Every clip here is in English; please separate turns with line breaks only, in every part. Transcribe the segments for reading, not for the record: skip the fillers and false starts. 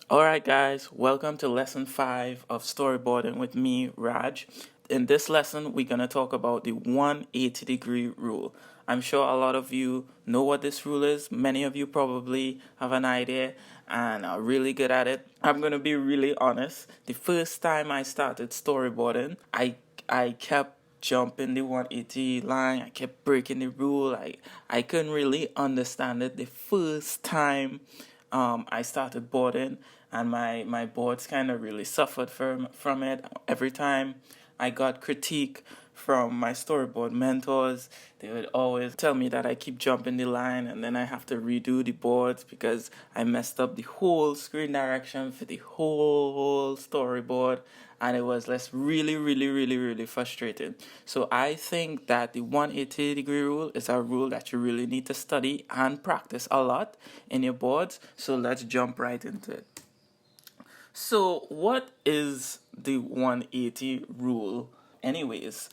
Alright, guys, welcome to lesson 5 of storyboarding with me, Raj. In this lesson, we're going to talk about the 180-degree rule. I'm sure a lot of you know what this rule is. Many of you probably have an idea and are really good at it. I'm going to be really honest. The first time I started storyboarding, I kept jumping the 180 line. I kept breaking the rule. I couldn't really understand it the first time I started boarding, and my boards kind of really suffered from it. Every time I got critique from my storyboard mentors, they would always tell me that I keep jumping the line and then I have to redo the boards because I messed up the whole screen direction for the whole storyboard, and it was really frustrating. So I think that the 180-degree rule is a rule that you really need to study and practice a lot in your boards. So let's jump right into it. So what is the 180 rule anyways?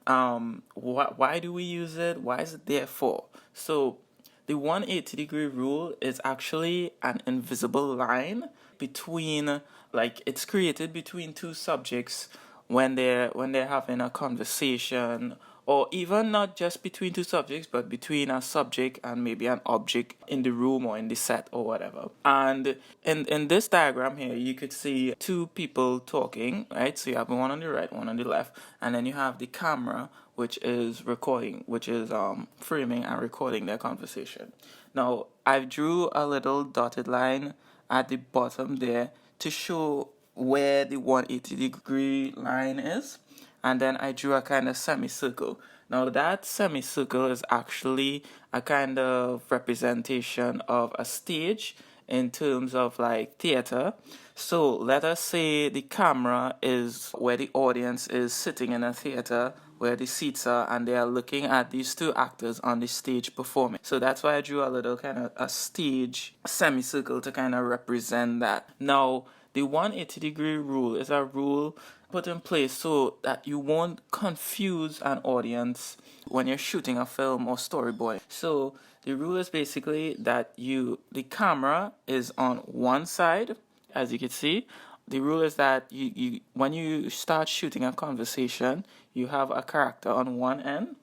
Why do we use it? Why is it there for? So the 180-degree rule is actually an invisible line between, like, it's created between two subjects when they're having a conversation, or even not just between two subjects but between a subject and maybe an object in the room or in the set or whatever. And in this diagram here, you could see two people talking, right? So you have one on the right, one on the left, and then you have the camera, which is recording, which is framing and recording their conversation. Now I drew a little dotted line at the bottom there to show where the 180-degree line is, and then I drew a kind of semicircle. Now that semicircle is actually a kind of representation of a stage in terms of like theater. So let us say the camera is where the audience is sitting in a theater where the seats are, and they are looking at these two actors on the stage performing. So that's why I drew a little kind of a stage semicircle to kind of represent that. Now the 180-degree rule is a rule put in place so that you won't confuse an audience when you're shooting a film or storyboard. So the rule is basically that the camera is on one side, as you can see. The rule is that you when you start shooting a conversation, you have a character on one end,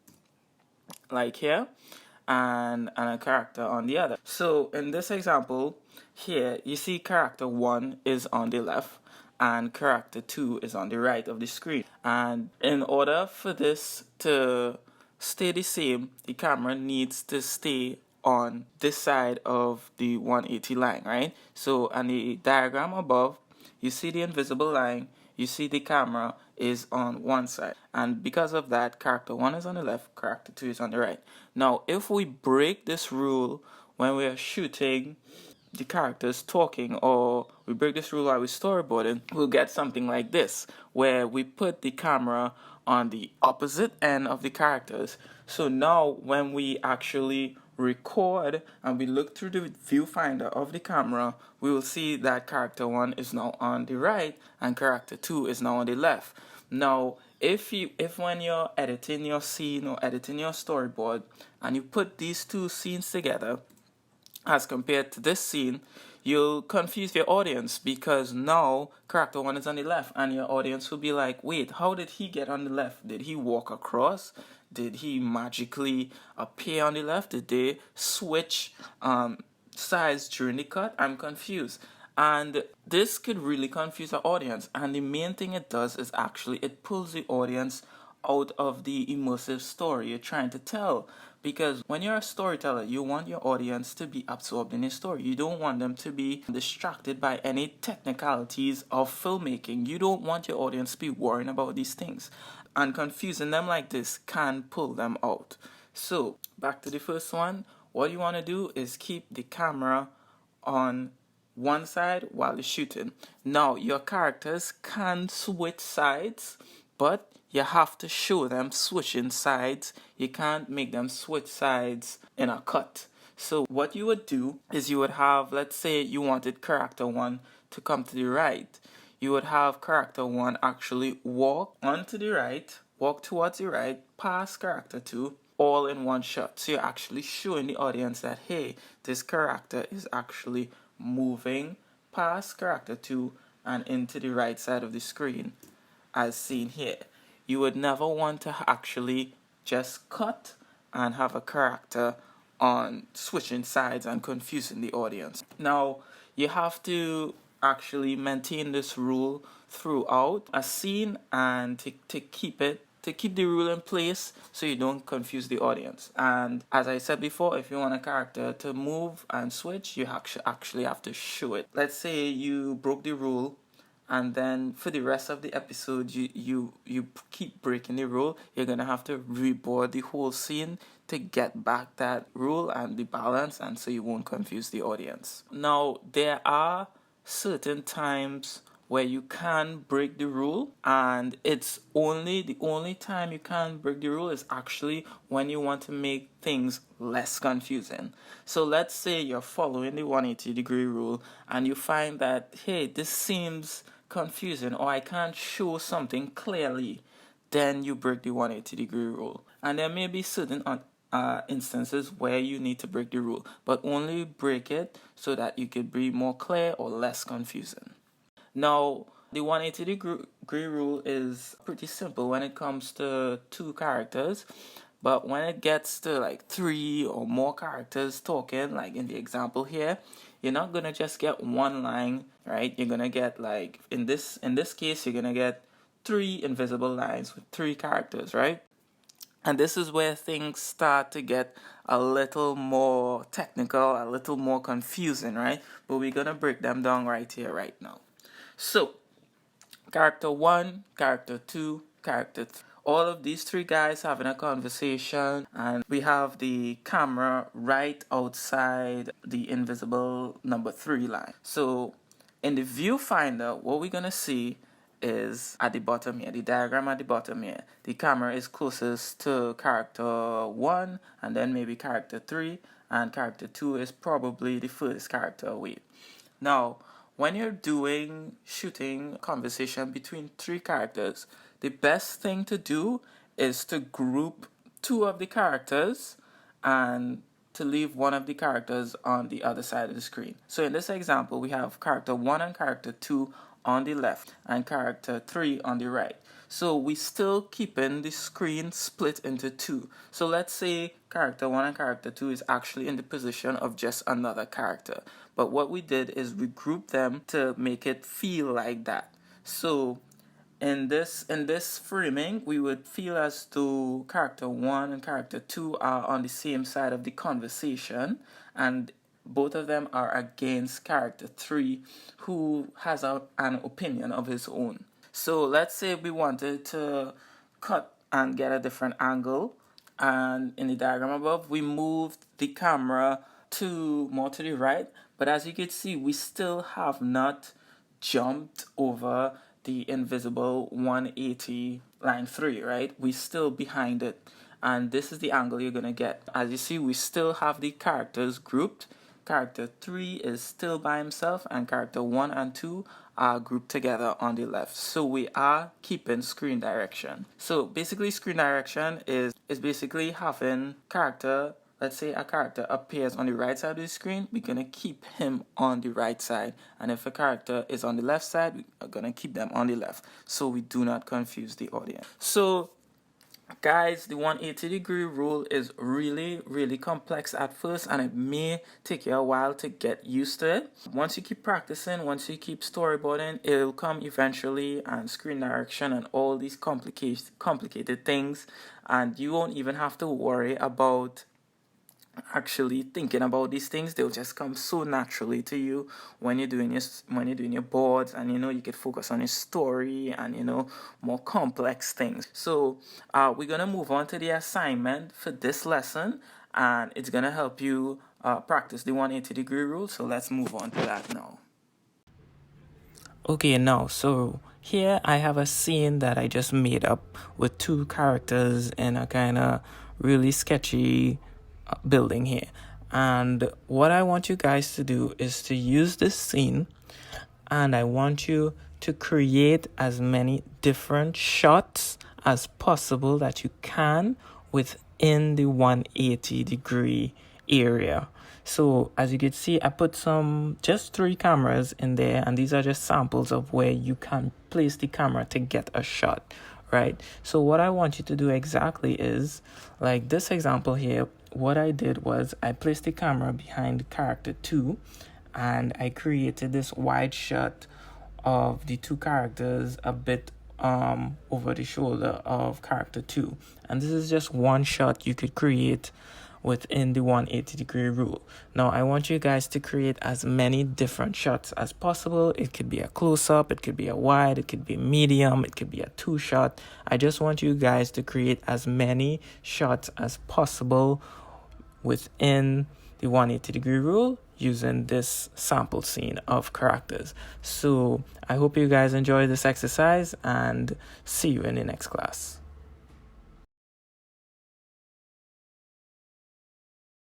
like here, and a character on the other. So in this example here, you see character 1 is on the left and character 2 is on the right of the screen. And in order for this to stay the same, the camera needs to stay on this side of the 180 line, right? So on the diagram above, you see the invisible line, you see the camera is on one side. And because of that, character 1 is on the left, character 2 is on the right. Now, if we break this rule when we are shooting the characters talking, or we break this rule while we're storyboarding, we'll get something like this, where we put the camera on the opposite end of the characters. So now when we actually record and we look through the viewfinder of the camera, we will see that character 1 is now on the right and character 2 is now on the left. Now, if when you're editing your scene or editing your storyboard and you put these two scenes together as compared to this scene, you'll confuse your audience, because now character 1 is on the left and your audience will be like, wait, how did he get on the left? Did he walk across? Did he magically appear on the left? Did they switch sides during the cut? I'm confused. And this could really confuse the audience. And the main thing it does is actually it pulls the audience out of the immersive story you're trying to tell. Because when you're a storyteller, you want your audience to be absorbed in a story. You don't want them to be distracted by any technicalities of filmmaking. You don't want your audience to be worrying about these things. And confusing them like this can pull them out. So, back to the first one. What you want to do is keep the camera on one side while you're shooting. Now, your characters can switch sides, but you have to show them switching sides. You can't make them switch sides in a cut. So what you would do is you would have, let's say you wanted character 1 to come to the right. You would have character 1 actually walk onto the right, walk towards the right, past character 2, all in one shot. So you're actually showing the audience that, hey, this character is actually moving past character 2 and into the right side of the screen, as seen here. You would never want to actually just cut and have a character on switching sides and confusing the audience. Now, you have to actually maintain this rule throughout a scene and to keep the rule in place so you don't confuse the audience. And as I said before, if you want a character to move and switch, you actually have to show it. Let's say you broke the rule, and then for the rest of the episode you keep breaking the rule. You're gonna have to reboard the whole scene to get back that rule and the balance, and so you won't confuse the audience. Now, there are certain times where you can break the rule, and it's the only time you can break the rule is actually when you want to make things less confusing. So let's say you're following the 180-degree rule and you find that, hey, this seems confusing, or I can't show something clearly. Then you break the 180-degree rule. And there may be certain instances where you need to break the rule, but only break it so that you could be more clear or less confusing. Now, the 180-degree rule is pretty simple when it comes to 2 characters, but when it gets to like 3 or more characters talking, like in the example here, you're not gonna just get one line, right? You're gonna get, like, in this case, you're gonna get 3 invisible lines with 3 characters, right? And this is where things start to get a little more technical, a little more confusing, right? But we're gonna break them down right here, right now. So, character 1, character 2, character 3. All of these 3 guys having a conversation, and we have the camera right outside the invisible number 3 line. So, in the viewfinder, what we're gonna see is at the bottom here, the diagram at the bottom here. The camera is closest to character 1, and then maybe character 3, and character 2 is probably the first character away. Now, when you're shooting conversation between 3 characters, the best thing to do is to group 2 of the characters and to leave one of the characters on the other side of the screen. So in this example, we have character 1 and character 2 on the left and character 3 on the right. So we still keeping the screen split into 2. So let's say character 1 and character 2 is actually in the position of just another character. But what we did is we grouped them to make it feel like that. So in this framing, we would feel as though character 1 and character 2 are on the same side of the conversation, and both of them are against character 3, who has an opinion of his own. So let's say we wanted to cut and get a different angle, and in the diagram above, we moved the camera more to the right, but as you can see, we still have not jumped over the invisible 180 line 3, right? We're still behind it, and this is the angle you're gonna get. As you see, we still have the characters grouped. Character 3 is still by himself, and character 1 and 2 are grouped together on the left. So we are keeping screen direction. So basically, screen direction is basically having character. Let's say a character appears on the right side of the screen, we're going to keep him on the right side. And if a character is on the left side, we are going to keep them on the left, so we do not confuse the audience. So, guys, the 180-degree rule is really, really complex at first, and it may take you a while to get used to it. Once you keep practicing, once you keep storyboarding, it'll come eventually, and screen direction and all these complicated things, and you won't even have to worry about actually thinking about these things. They'll just come so naturally to you when you're doing your boards, and you could focus on your story and more complex things. So we're gonna move on to the assignment for this lesson, and it's gonna help you practice the 180-degree rule. So let's move on to that now. Okay, now, so here I have a scene that I just made up with 2 characters in a kind of really sketchy building here, and what I want you guys to do is to use this scene, and I want you to create as many different shots as possible that you can within the 180-degree area. So as you can see, I put just 3 cameras in there, and these are just samples of where you can place the camera to get a shot, right? So what I want you to do exactly is, like this example here, what I did was I placed the camera behind character 2, and I created this wide shot of the 2 characters a bit over the shoulder of character 2. And this is just one shot you could create within the 180-degree rule. Now I want you guys to create as many different shots as possible. It could be a close-up, it could be a wide, it could be medium, it could be a 2-shot. I just want you guys to create as many shots as possible within the 180-degree rule using this sample scene of characters. So I hope you guys enjoy this exercise, and see you in the next class.